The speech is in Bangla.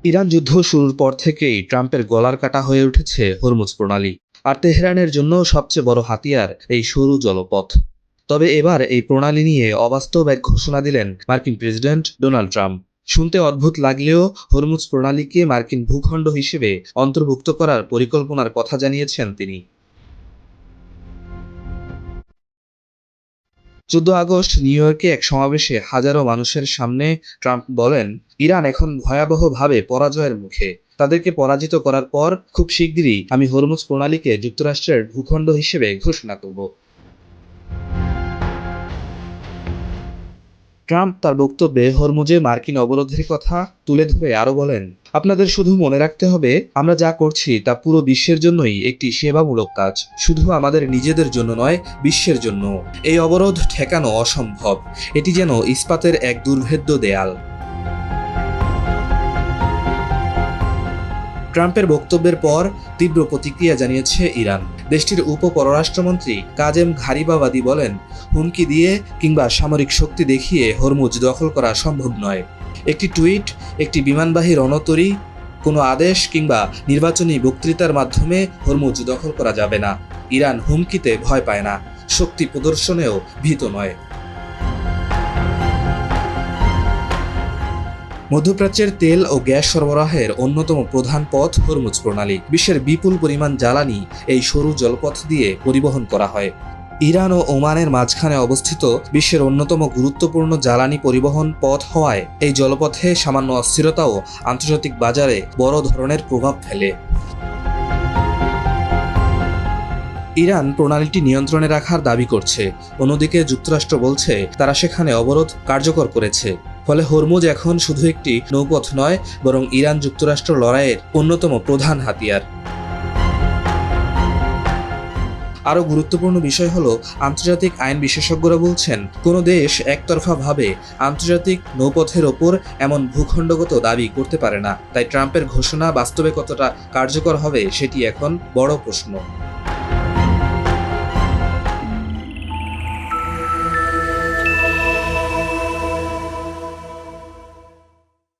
ইরান যুদ্ধ শুরুর পর থেকেই ট্রাম্পের গলার কাটা হয়ে উঠেছে হরমুজ প্রণালী। আর তেহরানের জন্য সবচেয়ে বড় হাতিয়ার এই সরু জলপথ। তবে এবার এই প্রণালী নিয়ে অবাস্তব এক ঘোষণা দিলেন মার্কিন প্রেসিডেন্ট ডোনাল্ড ট্রাম্প। শুনতে অদ্ভুত লাগলেও হরমুজ প্রণালীকে মার্কিন ভূখণ্ড হিসেবে অন্তর্ভুক্ত করার পরিকল্পনার কথা জানিয়েছেন তিনি। 14 আগস্ট নিউ ইয়র্কে এক সমাবেশে হাজারো মানুষের সামনে ট্রাম্প বলেন, ইরান এখন ভয়াবহভাবে পরাজয়ের মুখে। তাদেরকে পরাজিত করার পর খুব শিগগিরই আমি হরমুজ প্রণালীকে যুক্তরাষ্ট্রের ভূখণ্ড হিসেবে ঘোষণা করব। ট্রাম্প তার বক্তব্যে হরমুজে মার্কিন অবরোধের কথা তুলে ধরে আরও বলেন, আপনাদের শুধু মনে রাখতে হবে, আমরা যা করছি তা পুরো বিশ্বের জন্যই একটি সেবামূলক কাজ, শুধু আমাদের নিজেদের জন্য নয়, বিশ্বের জন্য। এই অবরোধ ঠেকানো অসম্ভব। এটি যেন ইস্পাতের এক দুর্ভেদ্য দেয়াল। ট্রাম্পের বক্তব্যের পর তীব্র প্রতিক্রিয়া জানিয়েছে ইরান। দেশটির উপ পররাষ্ট্রমন্ত্রী কাজেম ঘারিবাবাদি বলেন, হুমকি দিয়ে কিংবা সামরিক শক্তি দেখিয়ে হরমুজ দখল করা সম্ভব নয়। একটি টুইট, একটি বিমানবাহী রণতরী, কোনো আদেশ কিংবা নির্বাচনী বক্তৃতার মাধ্যমে হরমুজ দখল করা যাবে না। ইরান হুমকিতে ভয় পায় না, শক্তি প্রদর্শনেও ভীত নয়। মধ্যপ্রাচ্যের তেল ও গ্যাস সরবরাহের অন্যতম প্রধান পথ হরমুজ প্রণালী। বিশ্বের বিপুল পরিমাণ জ্বালানি এই সরু জলপথ দিয়ে পরিবহন করা হয়। ইরান ও ওমানের মাঝখানে অবস্থিত বিশ্বের অন্যতম গুরুত্বপূর্ণ জ্বালানি পরিবহন পথ হওয়ায় এই জলপথে সামান্য অস্থিরতাও আন্তর্জাতিক বাজারে বড় ধরনের প্রভাব ফেলে। ইরান প্রণালীটি নিয়ন্ত্রণে রাখার দাবি করছে, অন্যদিকে যুক্তরাষ্ট্র বলছে তারা সেখানে অবরোধ কার্যকর করেছে। ফলে হরমুজ এখন শুধু একটি নৌপথ নয়, বরং ইরান যুক্তরাষ্ট্র লড়াইয়ের অন্যতম প্রধান হাতিয়ার। আরও গুরুত্বপূর্ণ বিষয় হলো, আন্তর্জাতিক আইন বিশেষজ্ঞরা বলছেন, কোনো দেশ একতরফাভাবে আন্তর্জাতিক নৌপথের ওপর এমন ভূখণ্ডগত দাবি করতে পারে না। তাই ট্রাম্পের ঘোষণা বাস্তবে কতটা কার্যকর হবে সেটি এখন বড় প্রশ্ন।